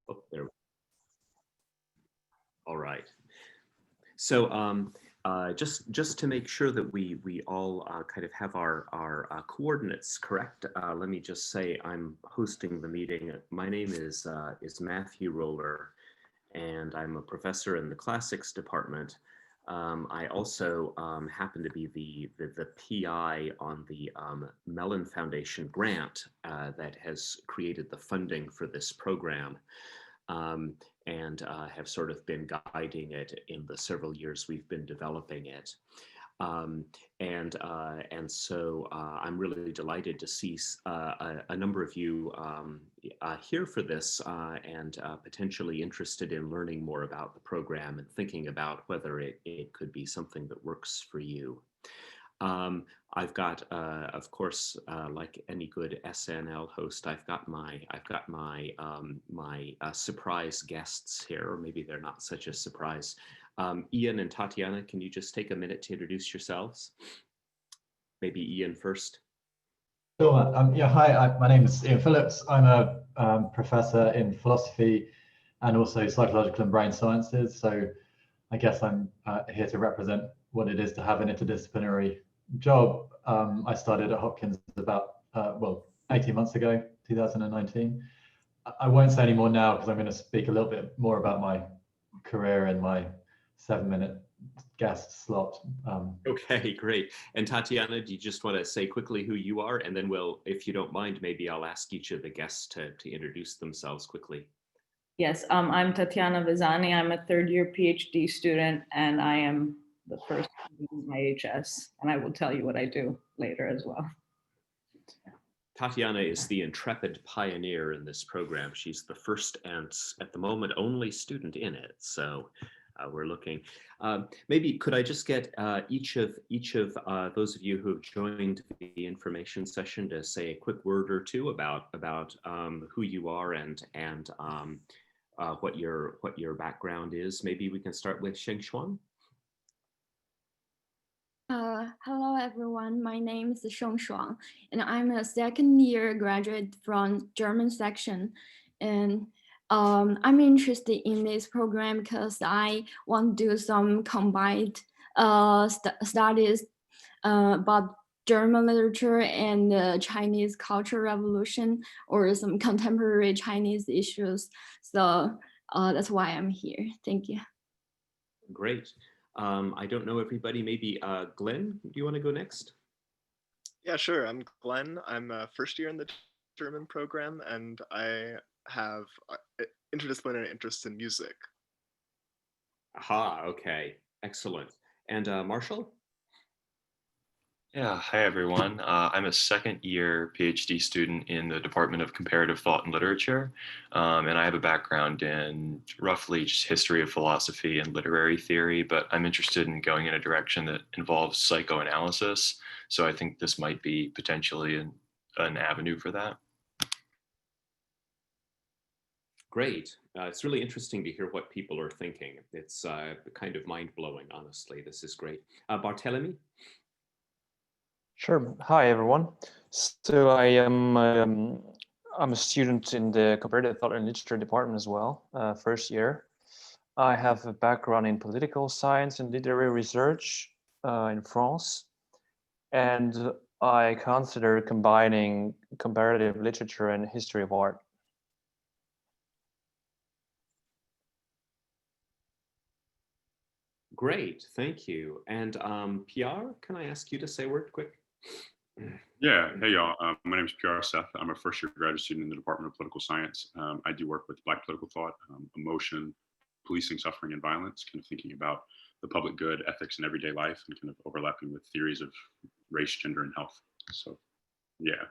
Oh, there. All right. So just to make sure that we all kind of have our coordinates correct, let me just say I'm hosting the meeting. My name is Matthew Roller, and I'm a professor in the classics department. I also happen to be the PI on the Mellon Foundation grant that has created the funding for this program. And have sort of been guiding it in the several years we've been developing it. And so I'm really delighted to see a number of you here for this and potentially interested in learning more about the program and thinking about whether it could be something that works for you. I've got, of course, like any good SNL host, I've got my surprise guests here, or maybe they're not such a surprise. Ian and Tatiana, can you just take a minute to introduce yourselves? Maybe Ian first. Sure. Yeah, hi, my name is Ian Phillips. I'm a professor in philosophy and also psychological and brain sciences. So I guess I'm here to represent what it is to have an interdisciplinary job. I started at Hopkins about, 18 months ago, 2019. I won't say any more now because I'm going to speak a little bit more about my career in my 7-minute guest slot. Okay, great. And Tatiana, do you just want to say quickly who you are? And then we'll, if you don't mind, maybe I'll ask each of the guests to introduce themselves quickly. Yes, I'm Tatiana Vizani. I'm a third-year PhD student, and I am the first in IHS, and I will tell you what I do later as well. Tatiana is the intrepid pioneer in this program. She's the first and at the moment only student in it. So we're looking. Maybe could I just get each of those of you who have joined the information session to say a quick word or two about who you are and what your background is. Maybe we can start with Sheng Xuan. Hello everyone, my name is Sheng Shuang, and I'm a second-year graduate from German section. And I'm interested in this program because I want to do some combined studies about German literature and the Chinese Cultural Revolution, or some contemporary Chinese issues. So that's why I'm here. Thank you. Great. I don't know everybody. Maybe Glenn, do you want to go next? Yeah, sure. I'm Glenn. I'm first year in the German program, and I have interdisciplinary interests in music. Aha, okay, excellent. And Marshall? Yeah, hi everyone. I'm a second year PhD student in the Department of Comparative Thought and Literature, and I have a background in roughly just history of philosophy and literary theory, but I'm interested in going in a direction that involves psychoanalysis, so I think this might be potentially an avenue for that. Great. It's really interesting to hear what people are thinking. It's kind of mind-blowing, honestly. This is great. Barthélemy? Sure. Hi, everyone. So I'm a student in the Comparative Thought and Literature department as well, first year. I have a background in political science and literary research in France, and I consider combining comparative literature and history of art. Great, thank you. And Pierre, can I ask you to say a word quick? Yeah, hey y'all, my name is Pierre Seth. I'm a first year graduate student in the Department of Political Science. I do work with Black political thought, emotion, policing, suffering, and violence, kind of thinking about the public good, ethics, and everyday life, and kind of overlapping with theories of race, gender, and health. So, yeah.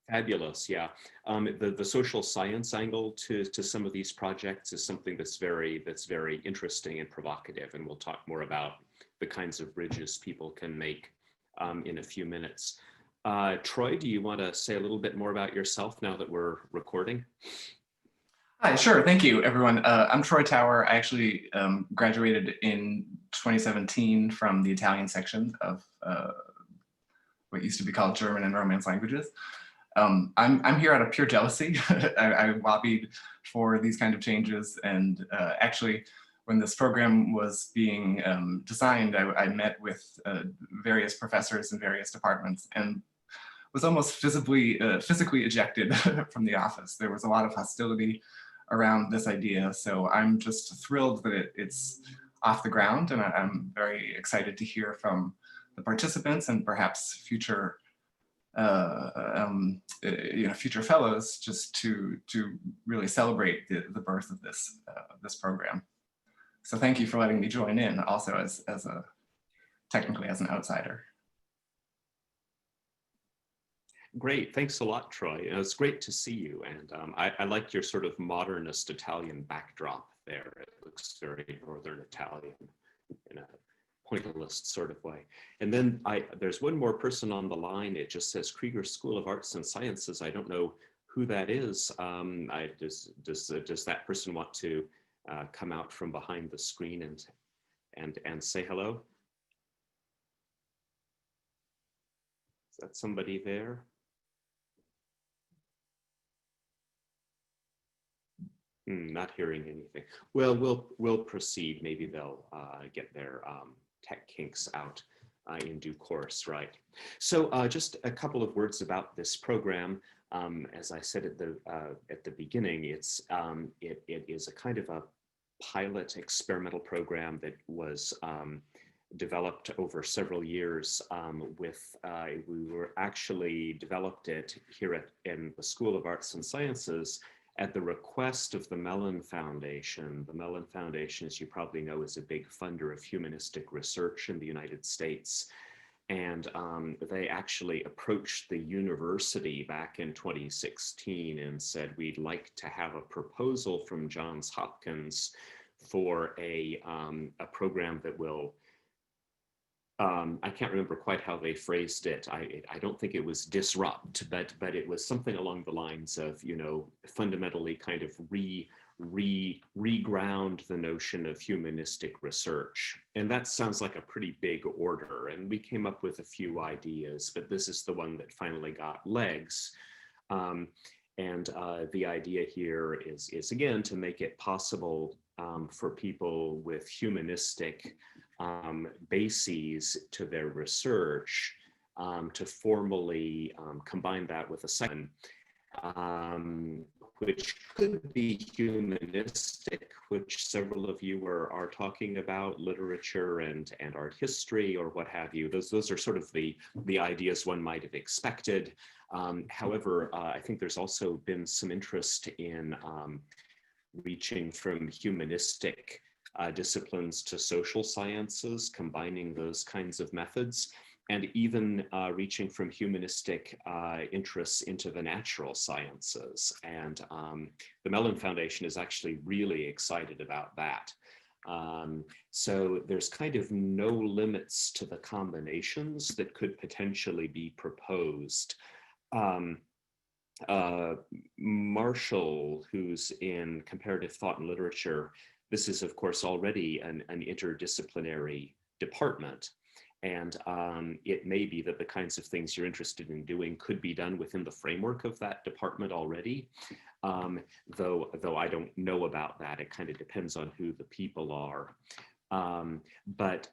Fabulous, yeah. The social science angle to some of these projects is something that's very interesting and provocative, and we'll talk more about the kinds of bridges people can make in a few minutes. Troy, do you want to say a little bit more about yourself now that we're recording? Hi, sure, thank you, everyone. I'm Troy Tower. I actually graduated in 2017 from the Italian section of what used to be called German and Romance languages. I'm here out of pure jealousy. I lobbied for these kind of changes, and actually, when this program was being designed, I met with various professors in various departments and was almost physically ejected from the office. There was a lot of hostility around this idea, so I'm just thrilled that it's off the ground, and I'm very excited to hear from the participants and perhaps future future fellows, just to really celebrate the birth of this program. So thank you for letting me join in, also as a technically as an outsider. Great, thanks a lot, Troy. It's great to see you, and I like your sort of modernist Italian backdrop there. It looks very Northern Italian in a pointillist sort of way. And then there's one more person on the line. It just says Krieger School of Arts and Sciences. I don't know who that is. Does that person want to come out from behind the screen and say hello? Is that somebody there? Not hearing anything. Well, we'll proceed. Maybe they'll get their tech kinks out in due course, right? So just a couple of words about this program. As I said at the beginning, it is a kind of a pilot experimental program that was developed over several years. We were actually developed it here in the School of Arts and Sciences at the request of the Mellon Foundation. The Mellon Foundation, as you probably know, is a big funder of humanistic research in the United States. And they actually approached the university back in 2016 and said, we'd like to have a proposal from Johns Hopkins for a program that will, I can't remember quite how they phrased it. I don't think it was disrupt, but it was something along the lines of, fundamentally kind of reground the notion of humanistic research. And that sounds like a pretty big order. And we came up with a few ideas, but this is the one that finally got legs. And the idea here is again, to make it possible for people with humanistic bases to their research to formally combine that with a second, which could be humanistic, which several of you are talking about, literature and art history or what have you. Those are sort of the ideas one might have expected. However, I think there's also been some interest in reaching from humanistic disciplines to social sciences, combining those kinds of methods, and even reaching from humanistic interests into the natural sciences. And the Mellon Foundation is actually really excited about that. So there's kind of no limits to the combinations that could potentially be proposed. Marshall, who's in comparative thought and literature, this is, of course, already an interdisciplinary department. And it may be that the kinds of things you're interested in doing could be done within the framework of that department already. Though I don't know about that. It kind of depends on who the people are. But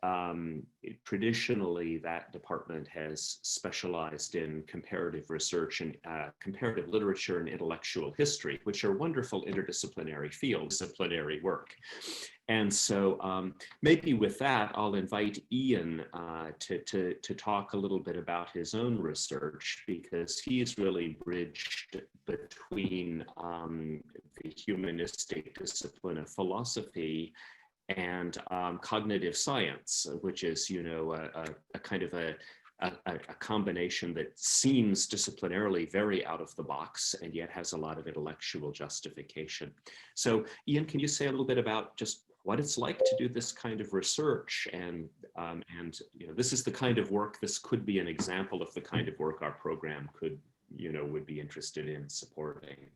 traditionally, that department has specialized in comparative research and comparative literature and intellectual history, which are wonderful interdisciplinary fields, disciplinary work. And so maybe with that, I'll invite Ian to talk a little bit about his own research, because he's really bridged between the humanistic discipline of philosophy and cognitive science, which is, a kind of a combination that seems disciplinarily very out of the box and yet has a lot of intellectual justification. So Ian, can you say a little bit about just what it's like to do this kind of research? And this is the kind of work, this could be an example of the kind of work our program could, would be interested in supporting.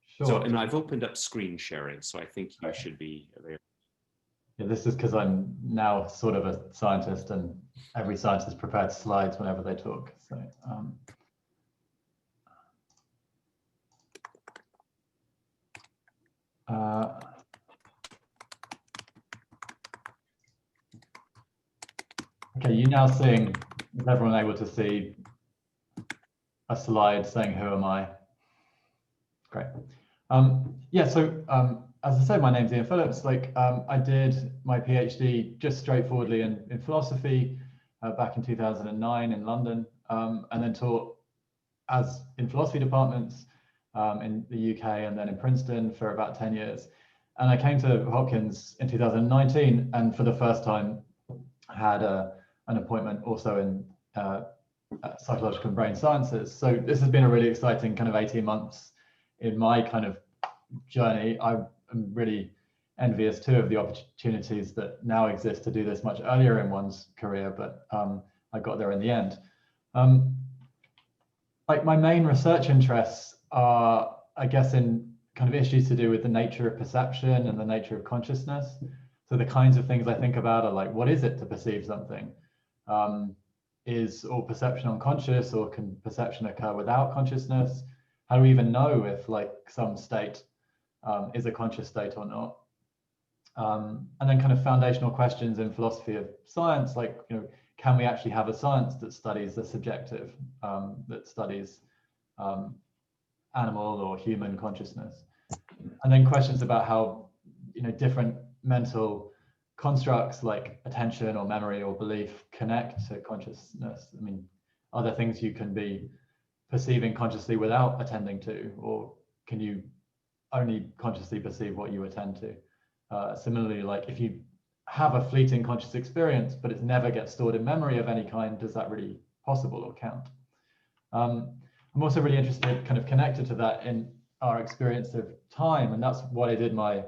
Sure. So, and I've opened up screen sharing, so I think you should be there. Yeah, this is because I'm now sort of a scientist, and every scientist prepares slides whenever they talk. So, Okay, you now seeing, is everyone able to see a slide saying who am I? Great. Yeah, so as I said, my name's Ian Phillips. I did my PhD just straightforwardly in philosophy back in 2009 in London, and then taught as in philosophy departments in the UK and then in Princeton for about 10 years. And I came to Hopkins in 2019 and for the first time had an appointment also in psychological and brain sciences. So this has been a really exciting kind of 18 months in my kind of journey. I am really envious too of the opportunities that now exist to do this much earlier in one's career, but I got there in the end. Like my main research interests are, I guess, in kind of issues to do with the nature of perception and the nature of consciousness. So the kinds of things I think about are like, what is it to perceive something? Is all perception unconscious, or can perception occur without consciousness? How do we even know if like some state is a conscious state or not? And then kind of foundational questions in philosophy of science, like, you know, can we actually have a science that studies the subjective, that studies animal or human consciousness? And then questions about how, you know, different mental constructs like attention or memory or belief connect to consciousness. I mean, are there things you can be perceiving consciously without attending to, or can you only consciously perceive what you attend to? Similarly, like if you have a fleeting conscious experience, but it never gets stored in memory of any kind, does that really possible or count? I'm also really interested, kind of connected to that, in our experience of time, and that's what I did my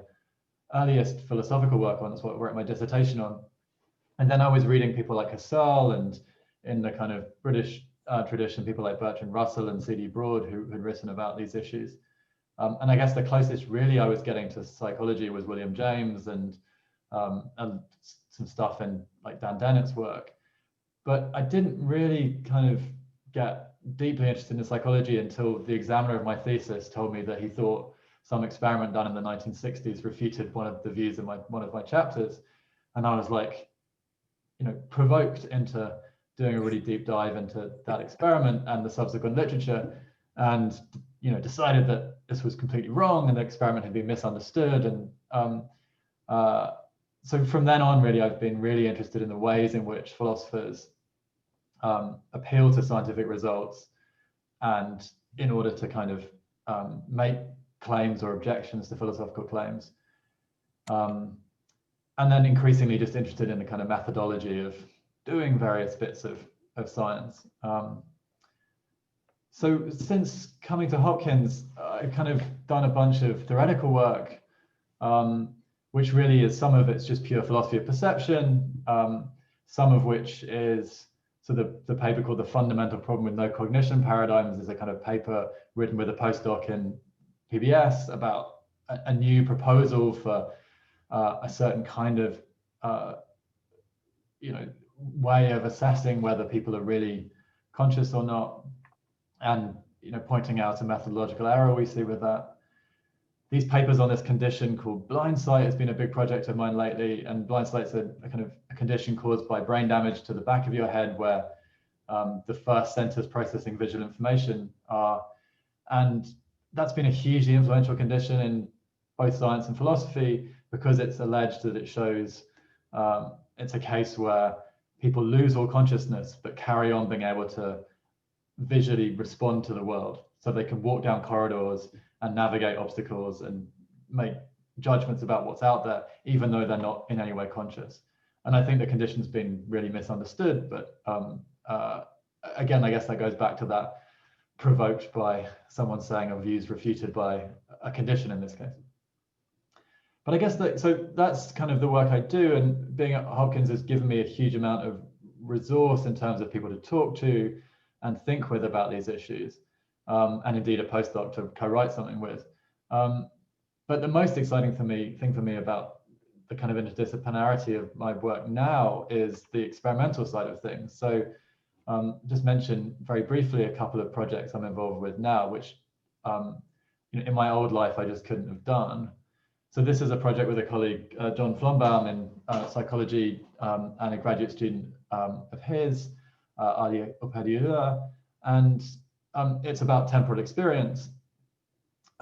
earliest philosophical work on. That's what I wrote my dissertation on. And then I was reading people like Husserl, and in the kind of British tradition, people like Bertrand Russell and C.D. Broad, who had written about these issues. And I guess the closest really I was getting to psychology was William James and some stuff in like Dan Dennett's work. But I didn't really kind of get deeply interested in psychology until the examiner of my thesis told me that he thought some experiment done in the 1960s refuted one of the views in one of my chapters. And I was like, you know, provoked into doing a really deep dive into that experiment and the subsequent literature, and, you know, decided that this was completely wrong and the experiment had been misunderstood. And so from then on, really, I've been really interested in the ways in which philosophers appeal to scientific results, and in order to kind of make claims or objections to philosophical claims. And then increasingly just interested in the kind of methodology of doing various bits of science. So since coming to Hopkins, I've kind of done a bunch of theoretical work, which really is, some of it's just pure philosophy of perception, some of which is, so the paper called The Fundamental Problem with No Cognition Paradigms is a kind of paper written with a postdoc in PBS about a new proposal for a certain kind of, you know, way of assessing whether people are really conscious or not, and, you know, pointing out a methodological error we see with that. These papers on this condition called blind sight has been a big project of mine lately, and blind sight is a kind of a condition caused by brain damage to the back of your head, where the first centers processing visual information are. And that's been a hugely influential condition in both science and philosophy, because it's alleged that it shows it's a case where people lose all consciousness but carry on being able to visually respond to the world. So they can walk down corridors and navigate obstacles and make judgments about what's out there, even though they're not in any way conscious. And I think the condition's been really misunderstood, but again, I guess that goes back to that provoked by someone saying a view's refuted by a condition in this case. But I guess that, so that's kind of the work I do, and being at Hopkins has given me a huge amount of resource in terms of people to talk to and think with about these issues, and indeed a postdoc to co-write something with. But the most exciting thing for me about the kind of interdisciplinarity of my work now is the experimental side of things. So just mention very briefly a couple of projects I'm involved with now, which you know, in my old life I just couldn't have done. So this is a project with a colleague, John Flombaum, in psychology, and a graduate student of his, Ali Opadiura, and it's about temporal experience.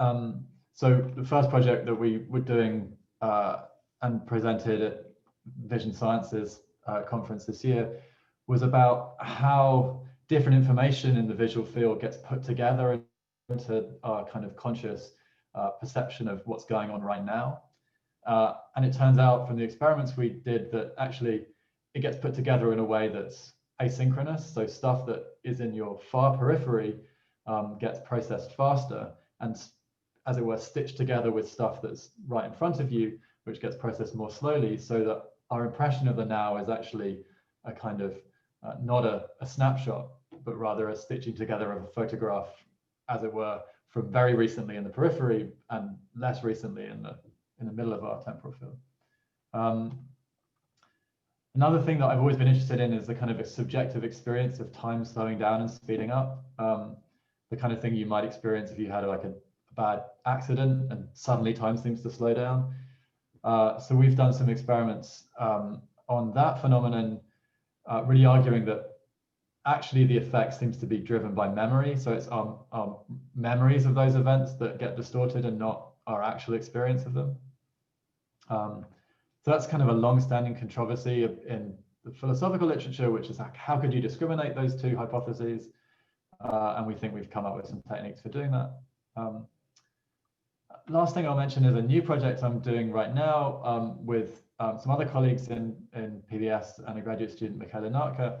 So the first project that we were doing and presented at Vision Sciences conference this year was about how different information in the visual field gets put together into our kind of conscious perception of what's going on right now. And it turns out from the experiments we did that actually it gets put together in a way that's asynchronous. So stuff that is in your far periphery gets processed faster and, as it were, stitched together with stuff that's right in front of you, which gets processed more slowly, so that our impression of the now is actually a kind of not a snapshot, but rather a stitching together of a photograph, as it were, from very recently in the periphery and less recently in the middle of our temporal field. Another thing that I've always been interested in is the kind of a subjective experience of time slowing down and speeding up. The kind of thing you might experience if you had like a bad accident and suddenly time seems to slow down. So we've done some experiments on that phenomenon, really arguing that actually the effect seems to be driven by memory. So it's our memories of those events that get distorted and not our actual experience of them. So that's kind of a long-standing controversy in the philosophical literature, which is like, how could you discriminate those two hypotheses? And we think we've come up with some techniques for doing that. Last thing I'll mention is a new project I'm doing right now with some other colleagues in PBS and a graduate student, Michaela Narka.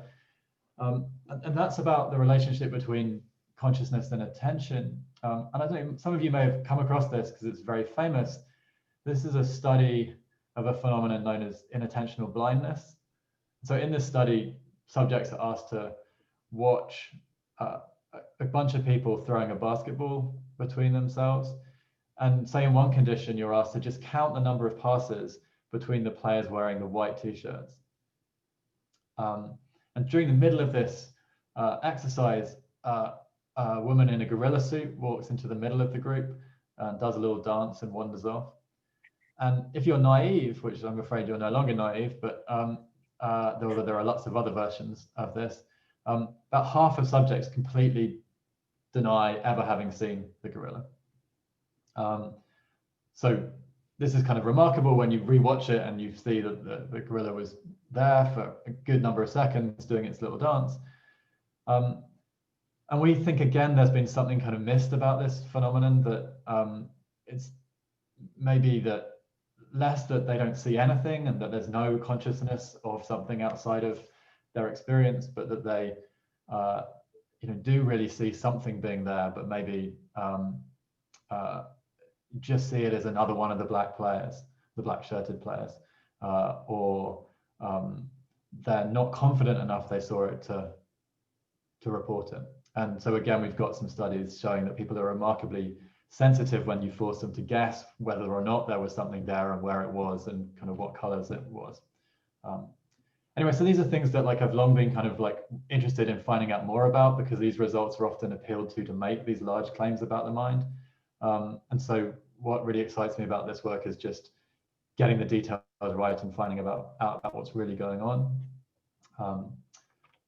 And that's about the relationship between consciousness and attention. And I think some of you may have come across this because it's very famous. This is a study of a phenomenon known as inattentional blindness. So in this study, subjects are asked to watch a bunch of people throwing a basketball between themselves. And say in one condition, you're asked to just count the number of passes between the players wearing the white t-shirts. And during the middle of this exercise, a woman in a gorilla suit walks into the middle of the group and does a little dance and wanders off. And if you're naive, which I'm afraid you're no longer naive, but there are lots of other versions of this, about half of subjects completely deny ever having seen the gorilla. So this is kind of remarkable when you rewatch it and you see that the gorilla was there for a good number of seconds doing its little dance. And we think, again, there's been something kind of missed about this phenomenon, that it's maybe that less that they don't see anything and that there's no consciousness of something outside of their experience, but that they do really see something being there, but maybe just see it as another one of the black players, the black shirted players, or they're not confident enough they saw it to report it. And so again, we've got some studies showing that people are remarkably sensitive when you force them to guess whether or not there was something there and where it was and kind of what colors it was. Anyway, so these are things that I've long been kind of interested in finding out more about, because these results are often appealed to make these large claims about the mind. And so what really excites me about this work is just getting the details right and finding out about what's really going on.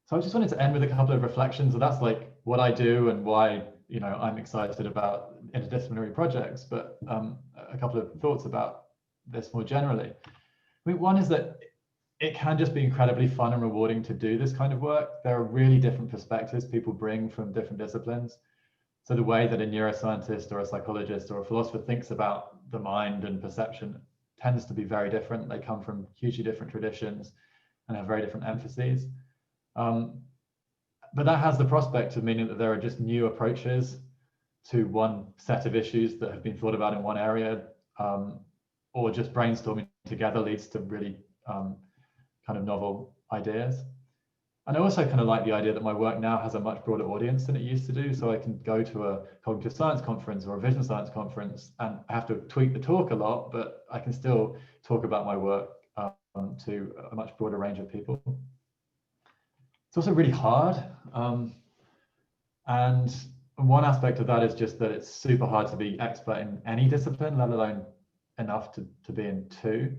So I just wanted to end with a couple of reflections. So that's what I do and why I'm excited about interdisciplinary projects, but a couple of thoughts about this more generally. I mean, one is that it can just be incredibly fun and rewarding to do this kind of work. There are really different perspectives people bring from different disciplines. So the way that a neuroscientist or a psychologist or a philosopher thinks about the mind and perception tends to be very different. They come from hugely different traditions and have very different emphases. But that has the prospect of meaning that there are just new approaches to one set of issues that have been thought about in one area, or just brainstorming together leads to really kind of novel ideas. And I also kind of like the idea that my work now has a much broader audience than it used to do. So I can go to a cognitive science conference or a vision science conference and I have to tweak the talk a lot, but I can still talk about my work to a much broader range of people. It's also really hard. And one aspect of that is just that it's super hard to be expert in any discipline, let alone enough to be in 2.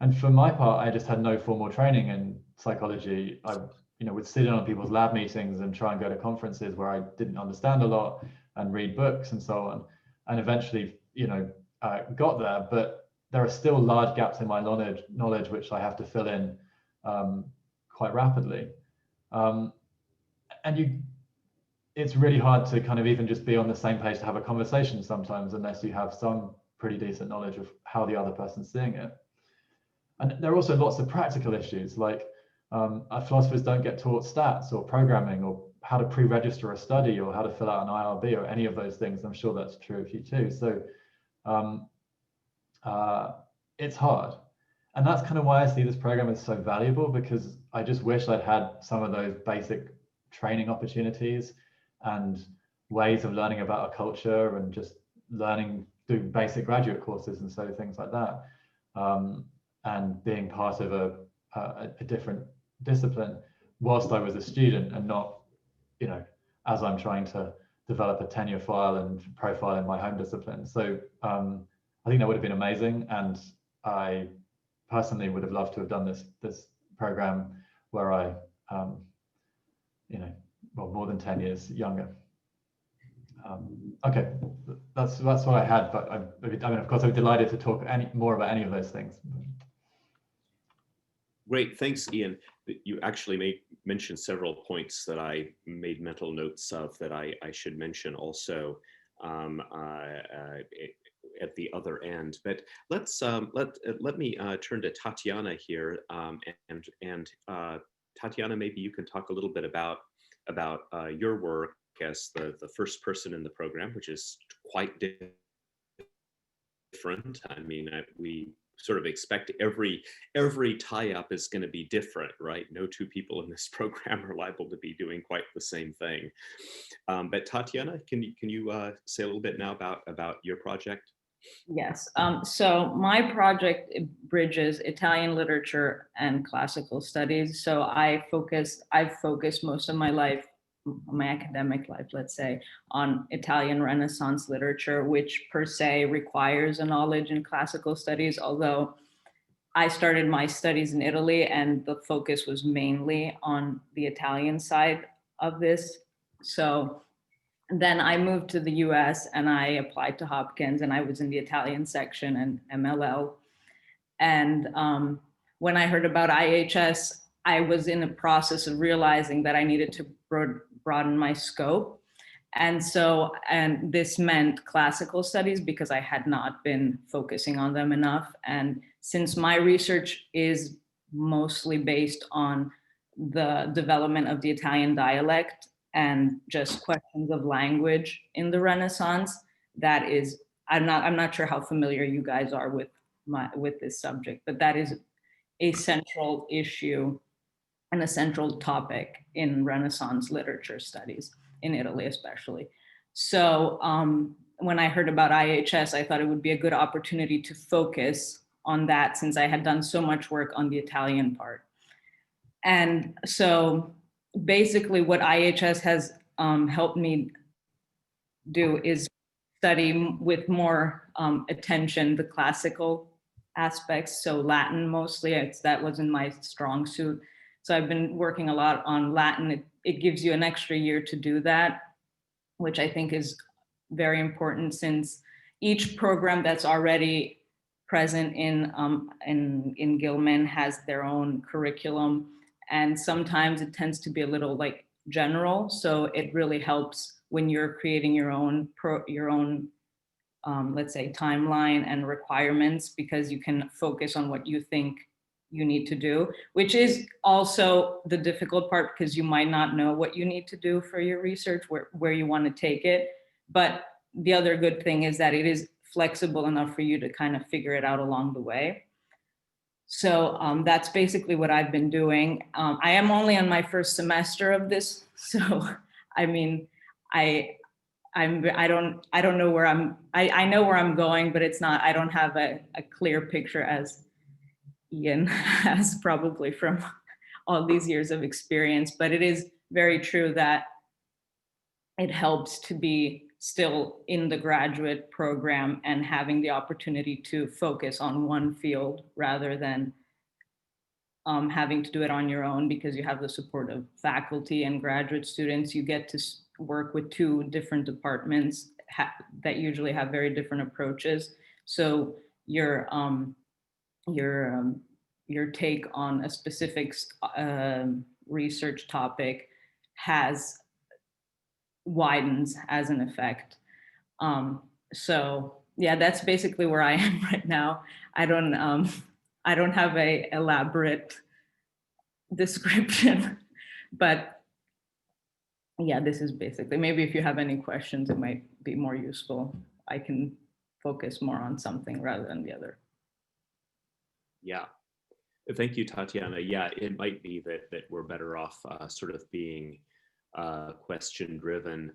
And for my part, I just had no formal training in psychology. I would sit in on people's lab meetings and try and go to conferences where I didn't understand a lot and read books and so on. And eventually, got there, but there are still large gaps in my knowledge which I have to fill in quite rapidly. It's really hard to kind of even just be on the same page to have a conversation sometimes, unless you have some pretty decent knowledge of how the other person's seeing it. And there are also lots of practical issues, like philosophers don't get taught stats or programming or how to pre-register a study or how to fill out an IRB or any of those things. I'm sure that's true of you too. So it's hard. And that's kind of why I see this program as so valuable, because I just wish I'd had some of those basic training opportunities and ways of learning about a culture and just learning through basic graduate courses and so things like that. And being part of a different discipline whilst I was a student, and not, as I'm trying to develop a tenure file and profile in my home discipline. So I think that would have been amazing. And I personally would have loved to have done this program where I, more than 10 years younger. Okay, that's what I had. But I mean, of course, I'm delighted to talk more about any of those things. Great, thanks, Ian. You actually mention several points that I made mental notes of that I should mention also at the other end. But let me turn to Tatiana here, and Tatiana, maybe you can talk a little bit about your work as the first person in the program, which is quite different. I mean, we sort of expect every tie-up is going to be different, right? No two people in this program are liable to be doing quite the same thing. But Tatiana, can you say a little bit now about your project? Yes. So my project bridges Italian literature and classical studies. So I've focused most of my life, my academic life, let's say, on Italian Renaissance literature, which per se requires a knowledge in classical studies, although I started my studies in Italy and the focus was mainly on the Italian side of this. So then I moved to the US and I applied to Hopkins, and I was in the Italian section and MLL. And when I heard about IHS, I was in a process of realizing that I needed to broaden my scope. And this meant classical studies because I had not been focusing on them enough. And since my research is mostly based on the development of the Italian dialect and just questions of language in the Renaissance, that is, I'm not sure how familiar you guys are with this subject, but that is a central issue and a central topic in Renaissance literature studies, in Italy especially. So when I heard about IHS, I thought it would be a good opportunity to focus on that, since I had done so much work on the Italian part. And so basically what IHS has helped me do is study with more attention the classical aspects, so Latin mostly. That wasn't my strong suit. So I've been working a lot on Latin. It gives you an extra year to do that, which I think is very important, since each program that's already present in Gilman has their own curriculum. And sometimes it tends to be a little like general. So it really helps when you're creating your own let's say, timeline and requirements, because you can focus on what you think you need to do, which is also the difficult part, because you might not know what you need to do for your research, where you want to take it. But the other good thing is that it is flexible enough for you to kind of figure it out along the way. So that's basically what I've been doing. I am only on my first semester of this, so I mean, I don't know where I know where I'm going, but it's not, I don't have a clear picture as Ian has, probably from all these years of experience. But it is very true that it helps to be still in the graduate program and having the opportunity to focus on one field rather than having to do it on your own because you have the support of faculty and graduate students. You get to work with two different departments that usually have very different approaches. So your take on a specific research topic widens as an effect. So yeah, that's basically where I am right now. I don't have a elaborate description, but yeah, this is basically, maybe if you have any questions, it might be more useful. I can focus more on something rather than the other. Yeah. Thank you, Tatiana. Yeah, it might be that we're better off sort of being question driven.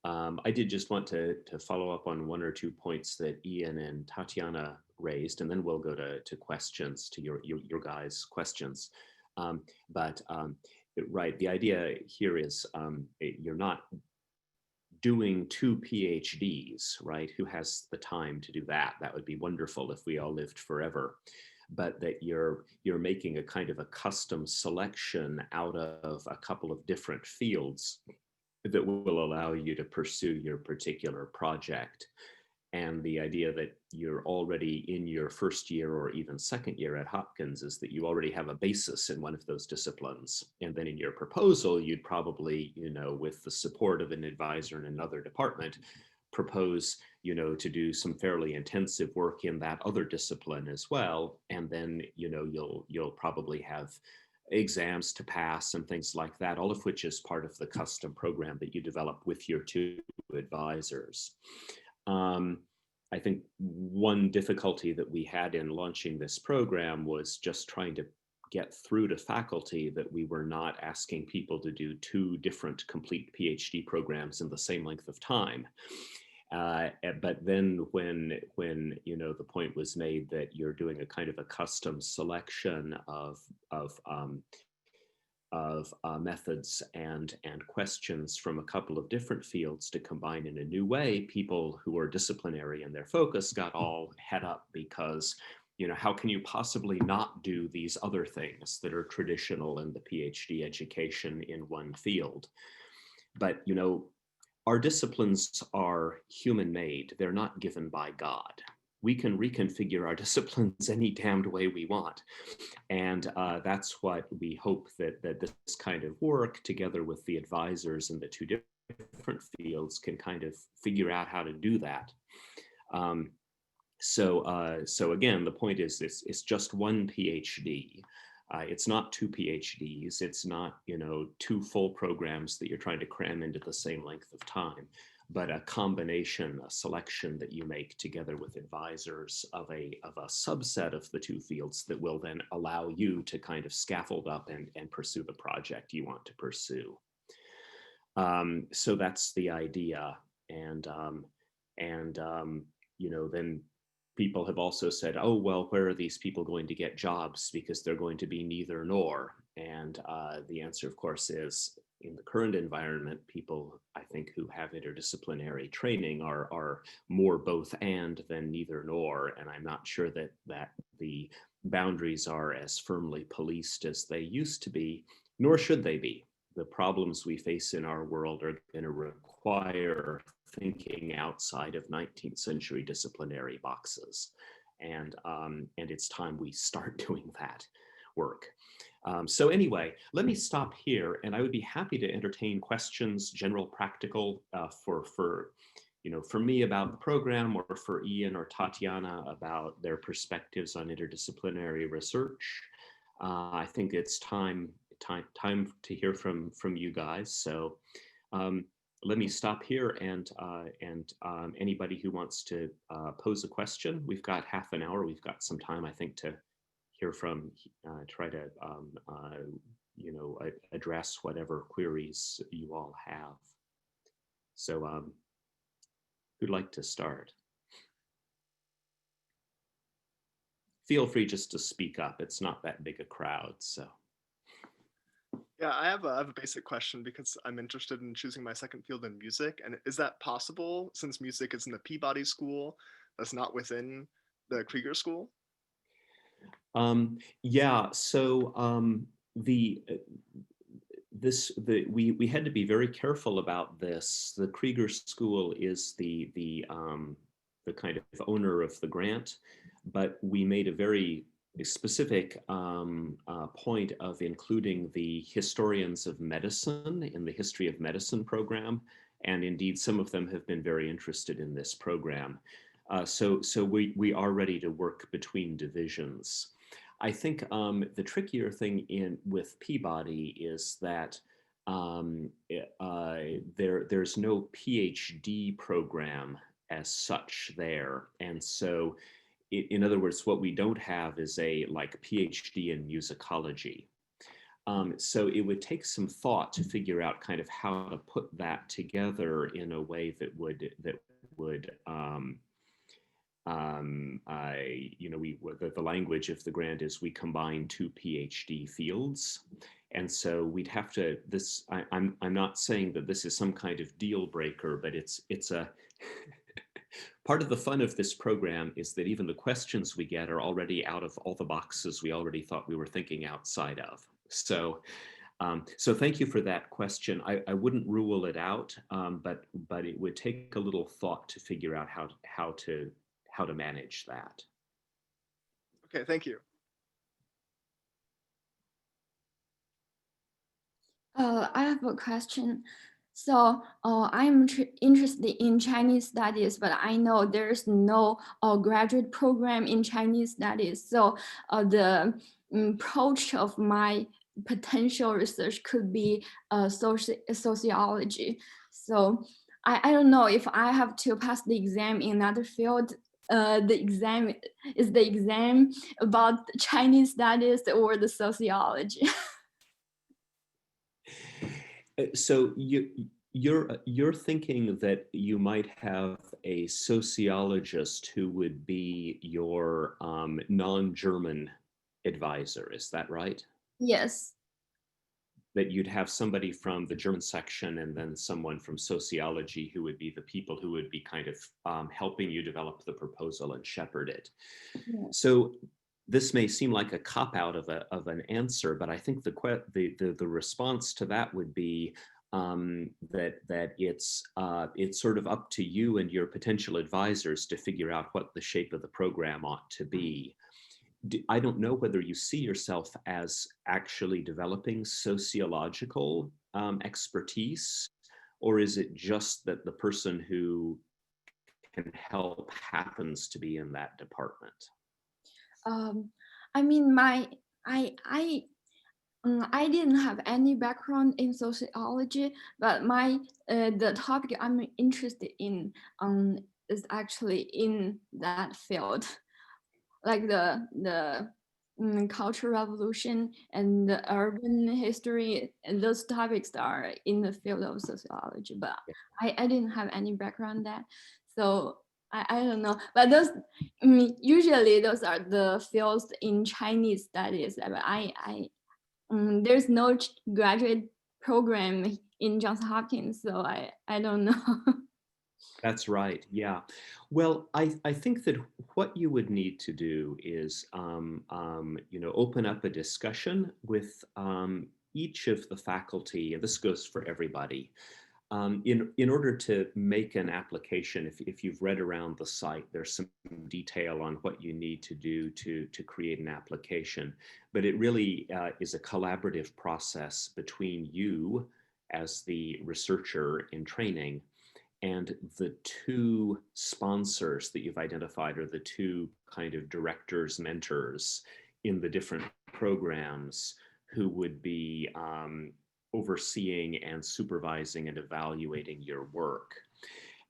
I did just want to follow up on one or two points that Ian and Tatiana raised, and then we'll go to questions, to your guys' questions. Right, the idea here is you're not doing two PhDs, right? Who has the time to do that? That would be wonderful if we all lived forever. But that you're making a kind of a custom selection out of a couple of different fields that will allow you to pursue your particular project. And the idea that you're already in your first year or even second year at Hopkins is that you already have a basis in one of those disciplines. And then in your proposal, you'd probably, with the support of an advisor in another department, propose, to do some fairly intensive work in that other discipline as well. And then, you'll probably have exams to pass and things like that, all of which is part of the custom program that you develop with your two advisors. I think one difficulty that we had in launching this program was just trying to get through to faculty that we were not asking people to do two different complete PhD programs in the same length of time. But then when the point was made that you're doing a kind of a custom selection of methods and questions from a couple of different fields to combine in a new way, people who are disciplinary in their focus got all head up because, how can you possibly not do these other things that are traditional in the PhD education in one field? But, our disciplines are human-made. They're not given by God. We can reconfigure our disciplines any damned way we want. And that's what we hope that this kind of work, together with the advisors in the two different fields, can kind of figure out how to do that. So again, the point is it's just one PhD. It's not two PhDs. It's not, two full programs that you're trying to cram into the same length of time, but a combination, a selection that you make together with advisors of a subset of the two fields that will then allow you to kind of scaffold up and pursue the project you want to pursue. So that's the idea. And then people have also said, oh, well, where are these people going to get jobs? Because they're going to be neither nor. And the answer, of course, is in the current environment, people, I think, who have interdisciplinary training are more both and than neither nor. And I'm not sure that the boundaries are as firmly policed as they used to be, nor should they be. The problems we face in our world are going to require thinking outside of 19th century disciplinary boxes. And it's time we start doing that work. So anyway, let me stop here, and I would be happy to entertain questions, general practical, for me about the program, or for Ian or Tatiana about their perspectives on interdisciplinary research. I think it's time to hear from you guys. So let me stop here, and anybody who wants to pose a question, we've got half an hour. We've got some time, I think, to hear from, try to address whatever queries you all have. So who'd like to start? Feel free just to speak up. It's not that big a crowd, so. Yeah, I have a basic question because I'm interested in choosing my second field in music. And is that possible since music is in the Peabody School that's not within the Krieger School? Yeah, so we had to be very careful about this. The Krieger School is the kind of owner of the grant, but we made a very specific point of including the historians of medicine in the history of medicine program, and indeed some of them have been very interested in this program. So we are ready to work between divisions. I think the trickier thing with Peabody is that there's no PhD program as such there, and so in other words, what we don't have is a like PhD in musicology. So it would take some thought to figure out kind of how to put that together in a way that would the language of the grant is we combine two PhD fields. And so we'd have to, I'm not saying that this is some kind of deal breaker, but it's a, part of the fun of this program is that even the questions we get are already out of all the boxes we already thought we were thinking outside of. So thank you for that question. I wouldn't rule it out, but it would take a little thought to figure out how to manage that. Okay, thank you. I have a question. So I'm interested in Chinese studies, but I know there's no graduate program in Chinese studies. So the approach of my potential research could be sociology. So I don't know if I have to pass the exam in another field. The exam about Chinese studies or the sociology. So you're thinking that you might have a sociologist who would be your non-German advisor, is that right? Yes. That you'd have somebody from the German section and then someone from sociology who would be the people who would be kind of helping you develop the proposal and shepherd it. Yeah. So this may seem like a cop-out of an answer, but I think the response to that would be that it's sort of up to you and your potential advisors to figure out what the shape of the program ought to be. I don't know whether you see yourself as actually developing sociological expertise, or is it just that the person who can help happens to be in that department? I mean, I didn't have any background in sociology, but the topic I'm interested in is actually in that field, like the cultural revolution and the urban history, and those topics are in the field of sociology. But I didn't have any background in that, so I don't know. But those usually those are the fields in Chinese studies. But there's no graduate program in Johns Hopkins, so I don't know. That's right. Yeah. Well, I think that what you would need to do is, open up a discussion with each of the faculty, and this goes for everybody. In order to make an application, if you've read around the site, there's some detail on what you need to do to create an application. But it really is a collaborative process between you as the researcher in training and the two sponsors that you've identified, or the two kind of directors, mentors in the different programs who would be overseeing and supervising and evaluating your work.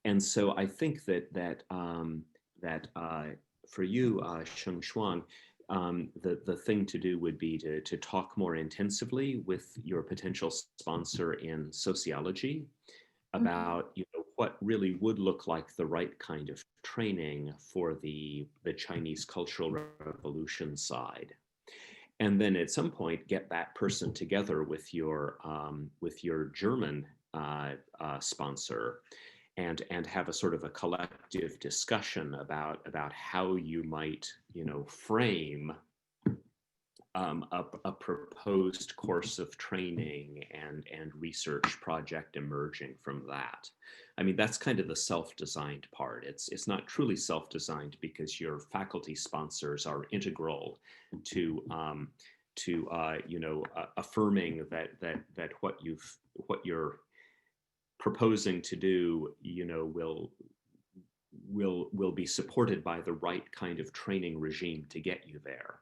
And so I think that for you, Sheng Shuang, the thing to do would be to talk more intensively with your potential sponsor in sociology about what really would look like the right kind of training for the Chinese Cultural Revolution side. and then at some point get that person together with your German sponsor, and have a sort of a collective discussion about how you might, frame a proposed course of training and research project emerging from that. I mean, that's kind of the self-designed part. It's not truly self-designed because your faculty sponsors are integral to affirming that what you're proposing to do, will be supported by the right kind of training regime to get you there.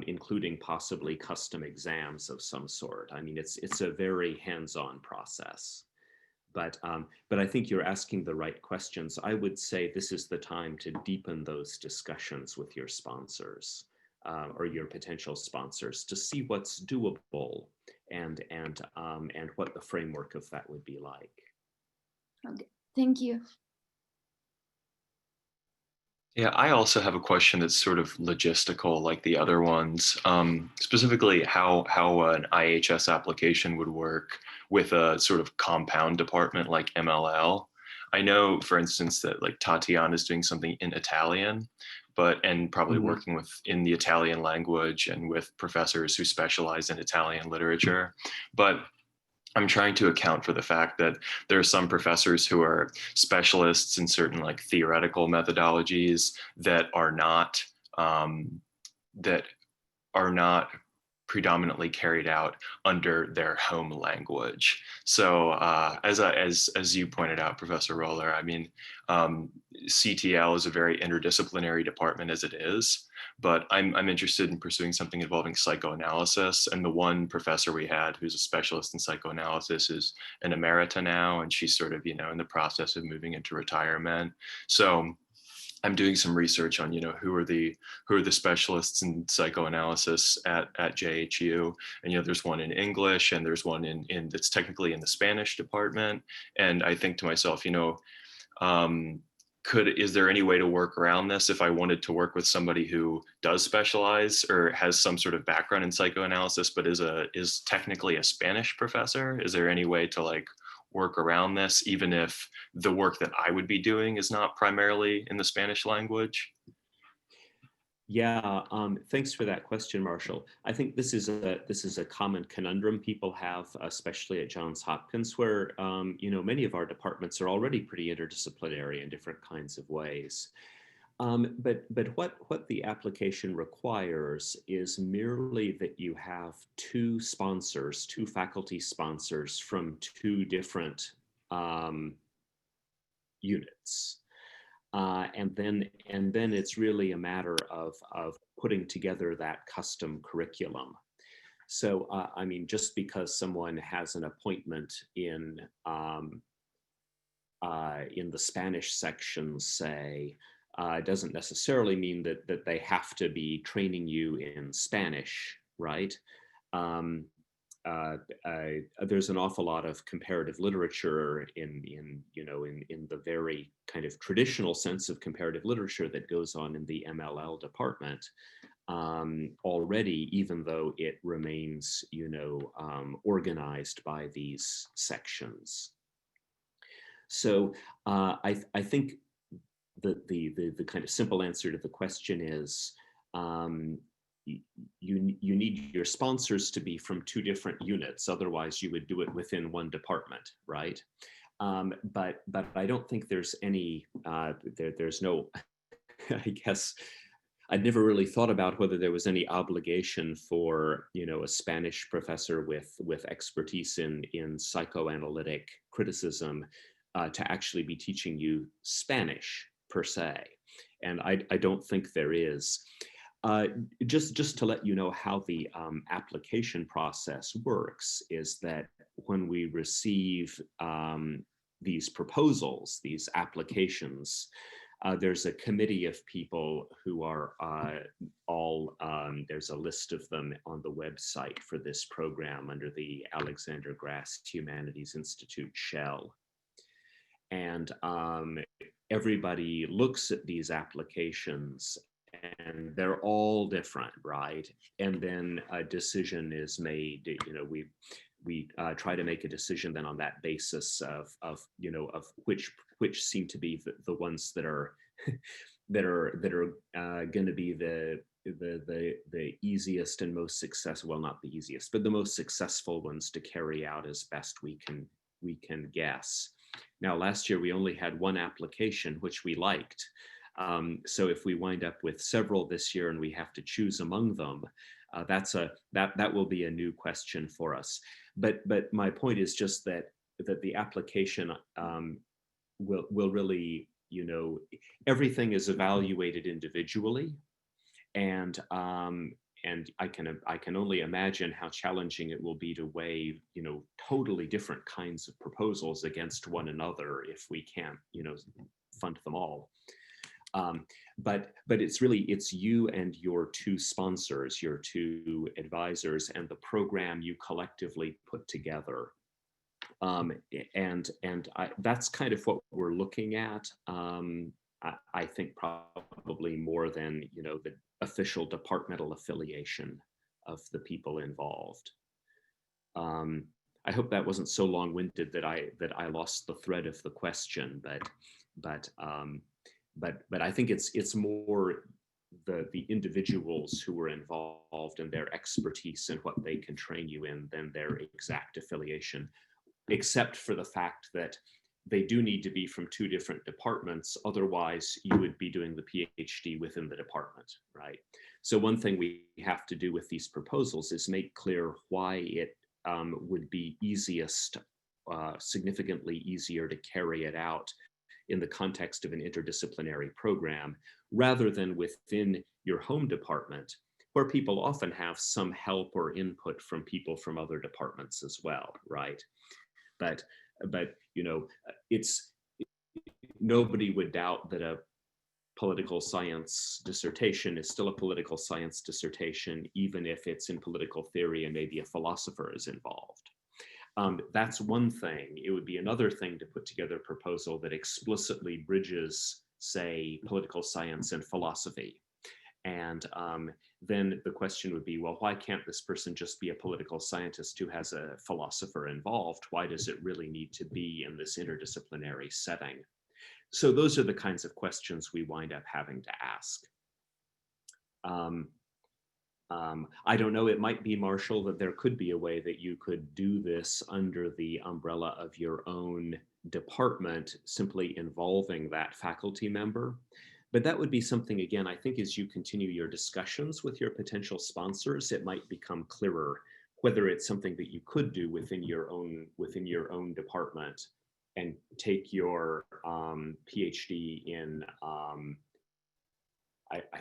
Including possibly custom exams of some sort. I mean, it's a very hands-on process, but I think you're asking the right questions. I would say this is the time to deepen those discussions with your sponsors or your potential sponsors to see what's doable and what the framework of that would be like. Okay, thank you. Yeah, I also have a question that's sort of logistical like the other ones, specifically how an IHS application would work with a sort of compound department like MLL. I know, for instance, that like Tatiana is doing something in Italian, and probably working in the Italian language and with professors who specialize in Italian literature. But I'm trying to account for the fact that there are some professors who are specialists in certain like theoretical methodologies that are not predominantly carried out under their home language. So as you pointed out, Professor Roller, I mean, CTL is a very interdisciplinary department as it is, but I'm interested in pursuing something involving psychoanalysis. And the one professor we had who's a specialist in psychoanalysis is an emerita now, and she's sort of, in the process of moving into retirement. So I'm doing some research on, who are the specialists in psychoanalysis at JHU, and there's one in English, and there's one in that's technically in the Spanish department. And I think to myself, is there any way to work around this if I wanted to work with somebody who does specialize or has some sort of background in psychoanalysis, but is technically a Spanish professor? Is there any way to like work around this, even if the work that I would be doing is not primarily in the Spanish language? Yeah, thanks for that question, Marshall. I think this is a common conundrum people have, especially at Johns Hopkins, where many of our departments are already pretty interdisciplinary in different kinds of ways. But what the application requires is merely that you have two faculty sponsors from two different units. And then it's really a matter of putting together that custom curriculum. So, I mean, just because someone has an appointment in the Spanish section, say, doesn't necessarily mean that they have to be training you in Spanish, right? There's an awful lot of comparative literature in the very kind of traditional sense of comparative literature that goes on in the MLL department already, even though it remains, organized by these sections. So I think the kind of simple answer to the question is, you need your sponsors to be from two different units. Otherwise, you would do it within one department, right? But I don't think there's any, there's no, I guess, I'd never really thought about whether there was any obligation for, a Spanish professor with expertise in psychoanalytic criticism to actually be teaching you Spanish per se. And I don't think there is. Just to let you know how the application process works is that when we receive these proposals, these applications, there's a committee of people who are all, there's a list of them on the website for this program under the Alexander Grass Humanities Institute shell. And everybody looks at these applications and they're all different, right? And then a decision is made. You know, we try to make a decision then on that basis of which seem to be the ones that are that are going to be the easiest and most successful, well, not the easiest, but the most successful ones to carry out as best we can guess. Now, last year we only had one application, which we liked. So if we wind up with several this year and we have to choose among them, that will be a new question for us. But my point is just that the application will really, you know, everything is evaluated individually, and I can only imagine how challenging it will be to weigh, you know, totally different kinds of proposals against one another if we can't, you know, fund them all. But it's you and your two sponsors, your two advisors, and the program you collectively put together. That's kind of what we're looking at. I think probably more than, you know, the official departmental affiliation of the people involved. I hope that wasn't so long-winded that I lost the thread of the question, but I think it's more the individuals who are involved and their expertise and what they can train you in than their exact affiliation, except for the fact that they do need to be from two different departments. Otherwise, you would be doing the PhD within the department, right? So one thing we have to do with these proposals is make clear why it would be easiest, significantly easier to carry it out in the context of an interdisciplinary program, rather than within your home department, where people often have some help or input from people from other departments as well, right? But you know, nobody would doubt that a political science dissertation is still a political science dissertation, even if it's in political theory and maybe a philosopher is involved. That's one thing. It would be another thing to put together a proposal that explicitly bridges, say, political science and philosophy. And then the question would be, well, why can't this person just be a political scientist who has a philosopher involved? Why does it really need to be in this interdisciplinary setting? So those are the kinds of questions we wind up having to ask. I don't know, it might be, Marshall, that there could be a way that you could do this under the umbrella of your own department, simply involving that faculty member. But that would be something, again, I think as you continue your discussions with your potential sponsors, it might become clearer whether it's something that you could do within your own department and take your PhD in, I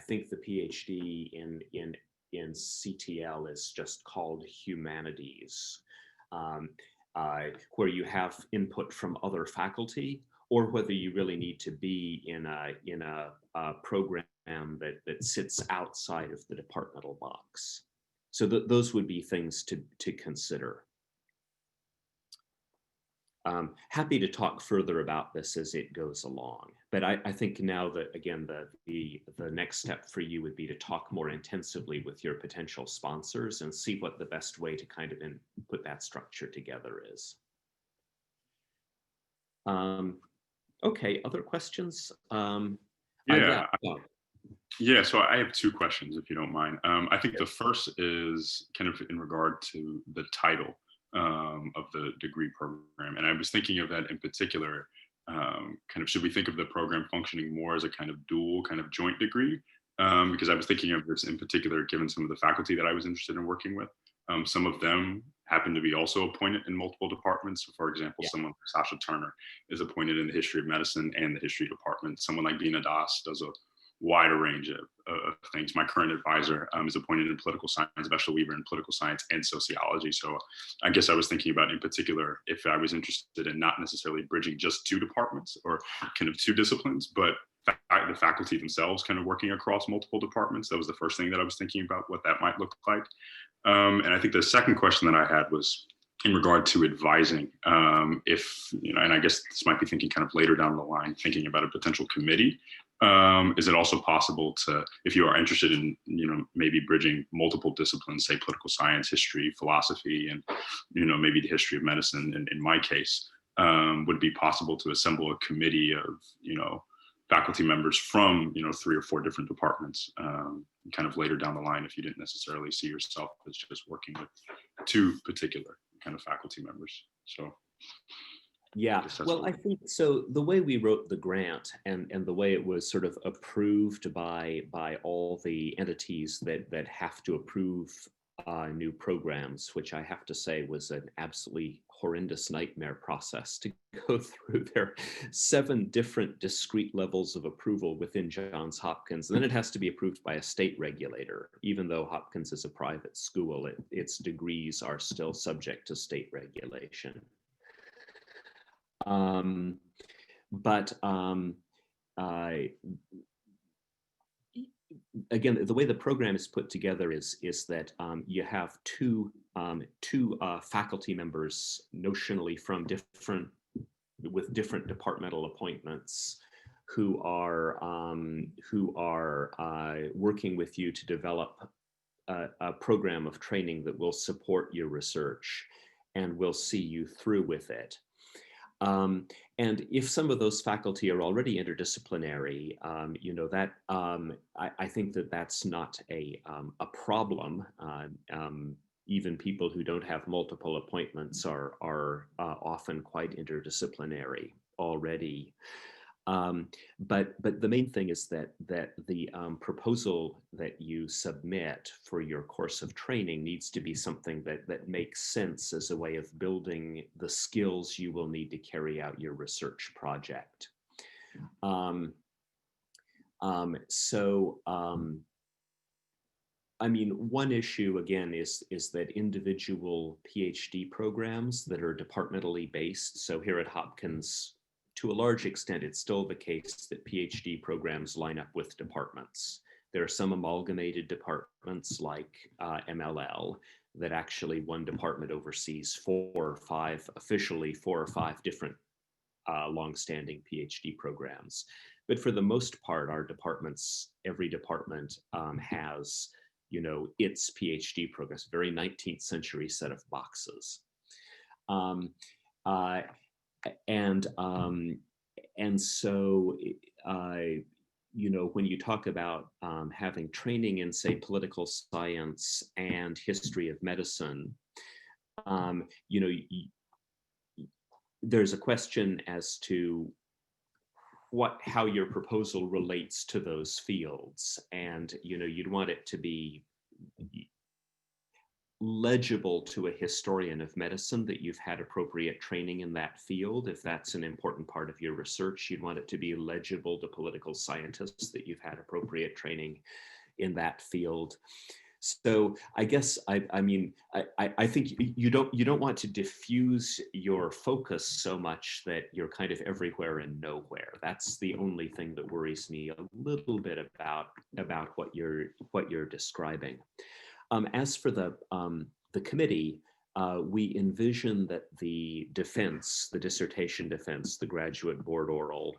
think the PhD in CTL is just called Humanities, where you have input from other faculty, or whether you really need to be in a program that sits outside of the departmental box. So those would be things to consider. Happy to talk further about this as it goes along, but I think now that, again, the next step for you would be to talk more intensively with your potential sponsors and see what the best way to kind of put that structure together is. Okay, other questions? Yeah, so I have two questions, if you don't mind. I think the first is kind of in regard to the title of the degree program. And I was thinking of that in particular, kind of, should we think of the program functioning more as a kind of dual, kind of joint degree? Because I was thinking of this in particular, given some of the faculty that I was interested in working with. Some of them happen to be also appointed in multiple departments. So for example, someone like Sasha Turner is appointed in the history of medicine and the history department. Someone like Dina Das does a wider range of things. My current advisor is appointed in political science, Bachelor Weaver in political science and sociology. So I guess I was thinking about, in particular, if I was interested in not necessarily bridging just two departments or kind of two disciplines, but the faculty themselves kind of working across multiple departments. That was the first thing that I was thinking about, what that might look like. And I think the second question that I had was in regard to advising, if, you know, and I guess this might be thinking kind of later down the line, thinking about a potential committee Is it also possible to, if you are interested in, maybe bridging multiple disciplines, say political science, history, philosophy, and, maybe the history of medicine, in my case, would it be possible to assemble a committee of, faculty members from, 3 or 4 different departments, kind of later down the line, if you didn't necessarily see yourself as just working with 2 particular kind of faculty members? So. Yeah, well, I think so. The way we wrote the grant and the way it was sort of approved by all the entities that have to approve new programs, which I have to say was an absolutely horrendous nightmare process to go through. There are 7 different discrete levels of approval within Johns Hopkins, and then it has to be approved by a state regulator. Even though Hopkins is a private school, its degrees are still subject to state regulation. Again, the way the program is put together is that you have two faculty members notionally from with different departmental appointments who are working with you to develop a program of training that will support your research and will see you through with it. And if some of those faculty are already interdisciplinary, I think that that's not a problem. Even people who don't have multiple appointments are often quite interdisciplinary already. But the main thing is that the proposal that you submit for your course of training needs to be something that makes sense as a way of building the skills you will need to carry out your research project. I mean, one issue again is that individual PhD programs that are departmentally based. So here at Hopkins, to a large extent, it's still the case that PhD programs line up with departments. There are some amalgamated departments like MLL that actually one department oversees 4 or 5, officially 4 or 5 different longstanding PhD programs. But for the most part, our departments, every department has, its PhD programs, very 19th century set of boxes. And so, when you talk about having training in, say, political science and history of medicine, there's a question as to how your proposal relates to those fields, and you'd want it to be legible to a historian of medicine that you've had appropriate training in that field. If that's an important part of your research, you'd want it to be legible to political scientists that you've had appropriate training in that field. So I guess I think you don't want to diffuse your focus so much that you're kind of everywhere and nowhere. That's the only thing that worries me a little bit about what you're describing. As for the committee, we envision that the dissertation defense, the graduate board oral,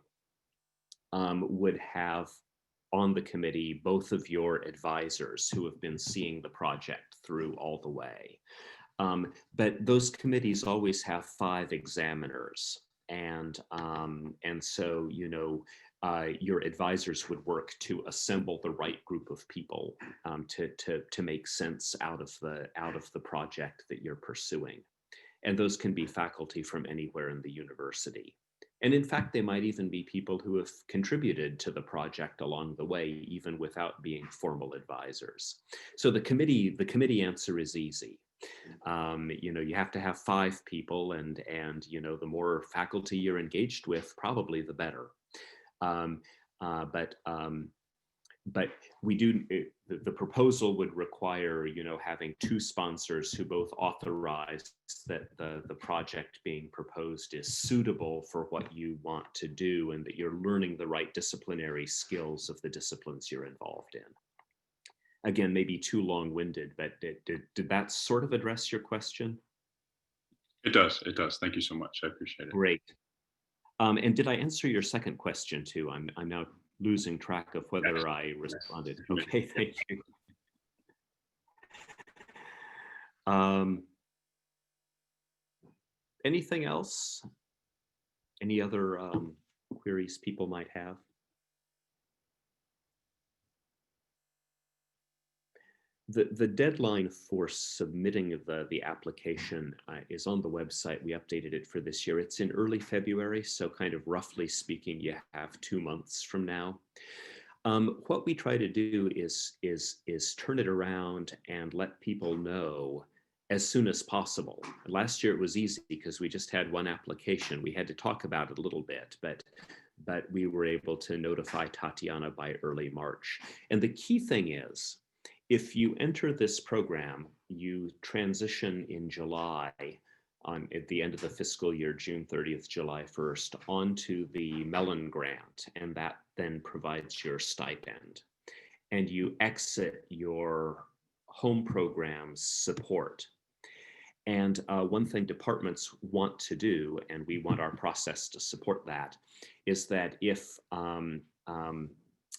would have on the committee both of your advisors who have been seeing the project through all the way. But those committees always have 5 examiners, and so your advisors would work to assemble the right group of people to make sense out of the project that you're pursuing. And those can be faculty from anywhere in the university. And in fact, they might even be people who have contributed to the project along the way, even without being formal advisors. So the committee answer is easy. You have to have 5 people, and the more faculty you're engaged with, probably the better. But we do, the proposal would require, having 2 sponsors who both authorize that the project being proposed is suitable for what you want to do, and that you're learning the right disciplinary skills of the disciplines you're involved in. Again, maybe too long-winded, but did that sort of address your question? It does. Thank you so much. I appreciate it. Great. And did I answer your second question too? I'm now losing track of whether I responded. Okay, thank you. Anything else? Any other queries people might have? The deadline for submitting the application is on the website. We updated it for this year. It's in early February, so kind of roughly speaking, you have 2 months from now. What we try to do is turn it around and let people know as soon as possible. Last year it was easy because we just had one application. We had to talk about it a little bit, but we were able to notify Tatiana by early March. And the key thing is, if you enter this program, you transition in July at the end of the fiscal year, June 30th, July 1st, onto the Mellon grant, and that then provides your stipend. And you exit your home program's support. And one thing departments want to do, and we want our process to support that, is that if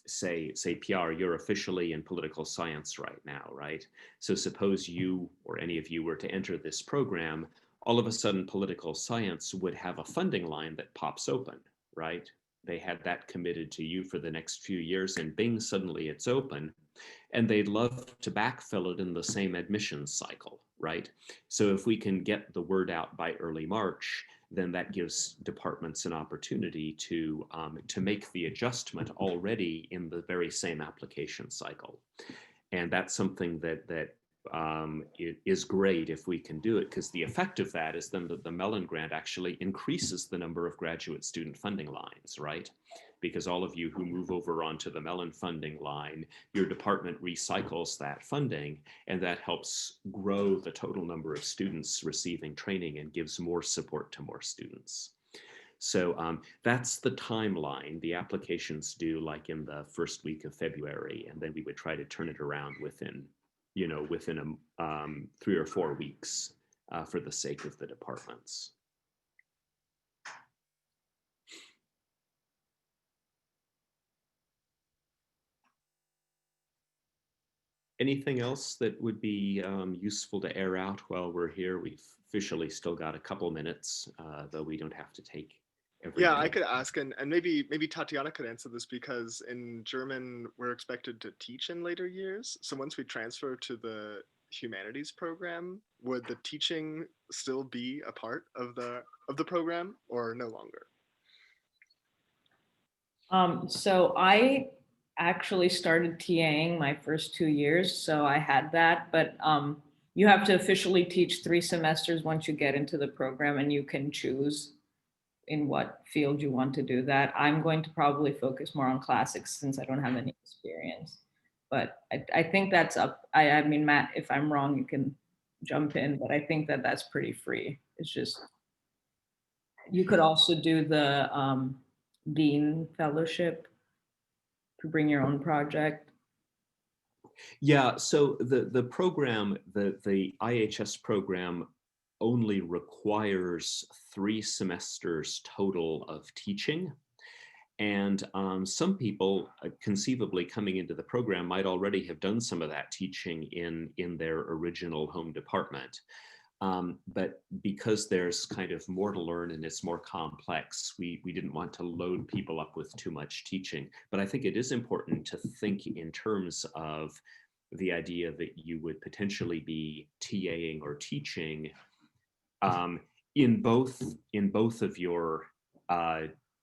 say PR, you're officially in political science right now, right? So suppose you or any of you were to enter this program, all of a sudden political science would have a funding line that pops open, right? They had that committed to you for the next few years, and bing, suddenly it's open, and they'd love to backfill it in the same admissions cycle, right? So if we can get the word out by early March, then that gives departments an opportunity to make the adjustment already in the very same application cycle. And that's something that it is great if we can do it, because the effect of that is then that the Mellon grant actually increases the number of graduate student funding lines, right? Because all of you who move over onto the Mellon funding line, your department recycles that funding, and that helps grow the total number of students receiving training and gives more support to more students. So that's the timeline. The applications due like in the first week of February, and then we would try to turn it around within 3 or 4 weeks for the sake of the departments. Anything else that would be useful to air out while we're here? We've officially still got a couple minutes, though we don't have to take every Yeah, minute. I could ask, and maybe Tatiana could answer this, because in German, we're expected to teach in later years. So once we transfer to the humanities program, would the teaching still be a part of the program, or no longer? So I actually started TAing my first 2 years, so I had that, but you have to officially teach 3 semesters once you get into the program, and you can choose in what field you want to do that. I'm going to probably focus more on classics since I don't have any experience, but I think that's up. I mean, Matt, if I'm wrong, you can jump in, but I think that that's pretty free. It's just, you could also do the Dean Fellowship to bring your own project. Yeah, so the program, the IHS program only requires 3 semesters total of teaching. And some people conceivably coming into the program might already have done some of that teaching in their original home department. But because there's kind of more to learn and it's more complex, we didn't want to load people up with too much teaching. But I think it is important to think in terms of the idea that you would potentially be TAing or teaching in both of your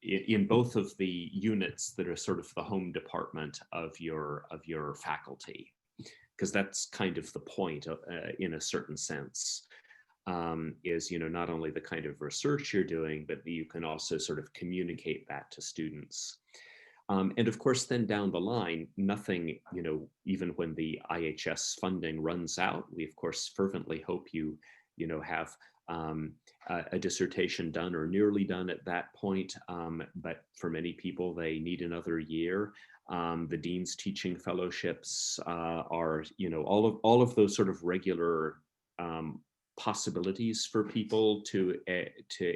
in both of the units that are sort of the home department of your faculty, because that's kind of the point in a certain sense. Is not only the kind of research you're doing, but you can also sort of communicate that to students. And of course, then down the line, nothing, even when the IHS funding runs out, we of course fervently hope you have a dissertation done or nearly done at that point. But for many people, they need another year. The Dean's Teaching Fellowships are, all of those sort of regular possibilities for people to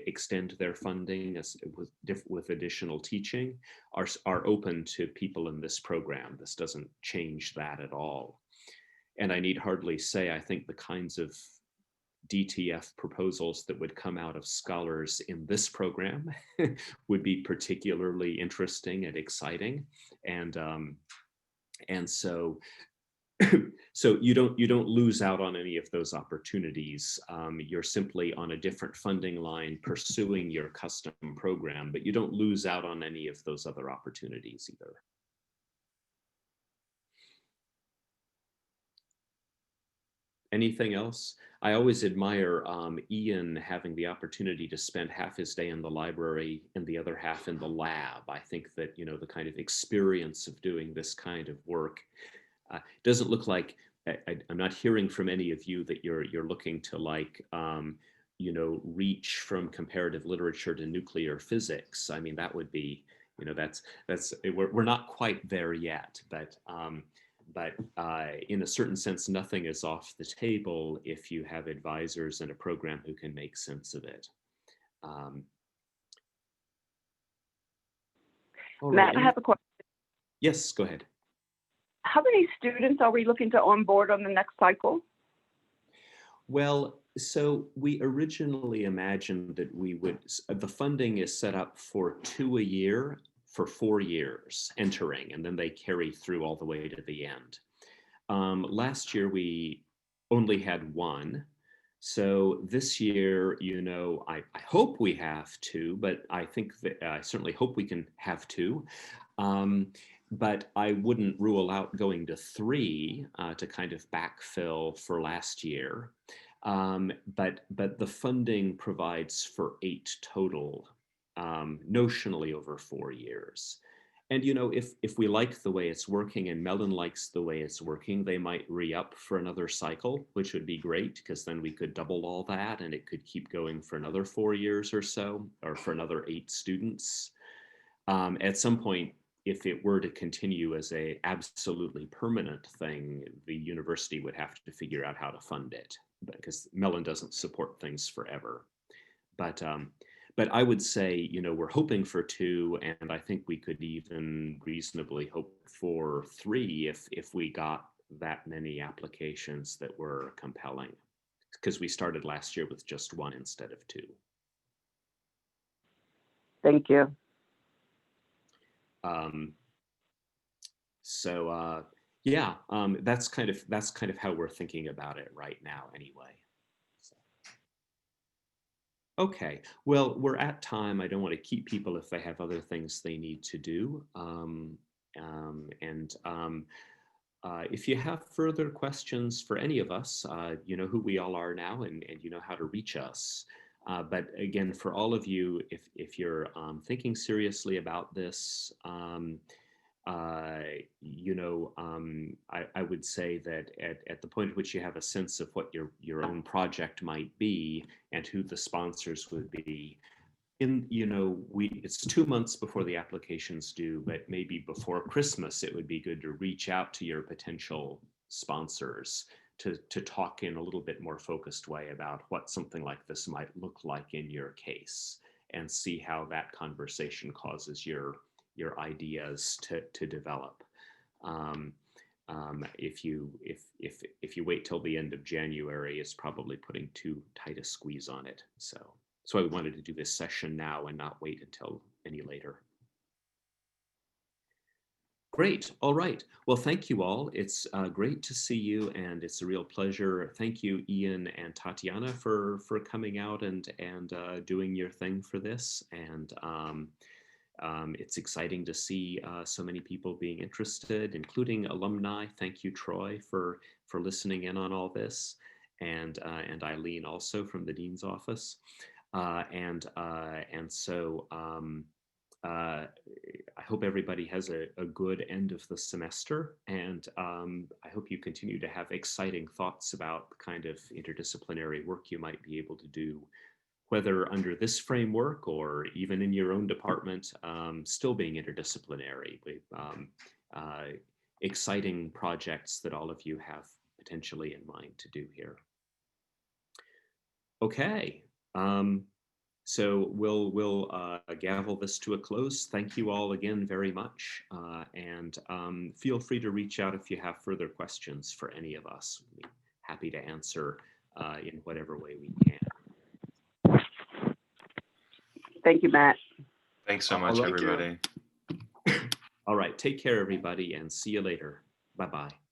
extend their funding with additional teaching are open to people in this program. This doesn't change that at all. And I need hardly say, I think the kinds of DTF proposals that would come out of scholars in this program would be particularly interesting and exciting. And so so you don't lose out on any of those opportunities. You're simply on a different funding line pursuing your custom program, but you don't lose out on any of those other opportunities either. Anything else? I always admire Ian having the opportunity to spend half his day in the library and the other half in the lab. I think that, you know, the kind of experience of doing this kind of work doesn't look like, I'm not hearing from any of you that you're looking to, like, you know, reach from comparative literature to nuclear physics. I mean, that would be, you know, we're not quite there yet, but in a certain sense, nothing is off the table if you have advisors and a program who can make sense of it. Matt, I have a question. Yes, go ahead. How many students are we looking to onboard on the next cycle? Well, so we originally imagined that the funding is set up for 2 a year for 4 years entering, and then they carry through all the way to the end. Last year, we only had 1. So this year, you know, I hope we have 2, but I think that I certainly hope we can have 2. But I wouldn't rule out going to 3 to kind of backfill for last year. But the funding provides for 8 total, notionally over 4 years. And, you know, if we like the way it's working and Mellon likes the way it's working, they might re-up for another cycle, which would be great, because then we could double all that and it could keep going for another 4 years or so, or for another 8 students. At some point, if it were to continue as a absolutely permanent thing, the university would have to figure out how to fund it, because Mellon doesn't support things forever. But I would say, you know, we're hoping for 2, and I think we could even reasonably hope for 3 if we got that many applications that were compelling, because we started last year with just 1 instead of 2. Thank you. Yeah, that's kind of how we're thinking about it right now anyway. So. Okay, well, we're at time. I don't want to keep people if they have other things they need to do. If you have further questions for any of us, you know who we all are now, and you know how to reach us. But again, for all of you, if you're thinking seriously about this, you know, I would say that at the point at which you have a sense of what your own project might be and who the sponsors would be, you know, it's 2 months before the application's due, but maybe before Christmas, it would be good to reach out to your potential sponsors to talk in a little bit more focused way about what something like this might look like in your case, and see how that conversation causes your ideas to develop. If you wait till the end of January, it's probably putting too tight a squeeze on it. So I wanted to do this session now and not wait until any later. Great. All right. Well, thank you all. It's great to see you, and it's a real pleasure. Thank you, Ian and Tatiana, for coming out and doing your thing for this. And it's exciting to see so many people being interested, including alumni. Thank you, Troy, for listening in on all this, and Eileen also from the Dean's office. I hope everybody has a good end of the semester, and I hope you continue to have exciting thoughts about the kind of interdisciplinary work you might be able to do, whether under this framework or even in your own department, still being interdisciplinary. Exciting projects that all of you have potentially in mind to do here. Okay. So we'll gavel this to a close. Thank you all again very much. And feel free to reach out if you have further questions for any of us. We'll be happy to answer in whatever way we can. Thank you, Matt. Thanks so much, everybody. All right, take care, everybody, and see you later. Bye-bye.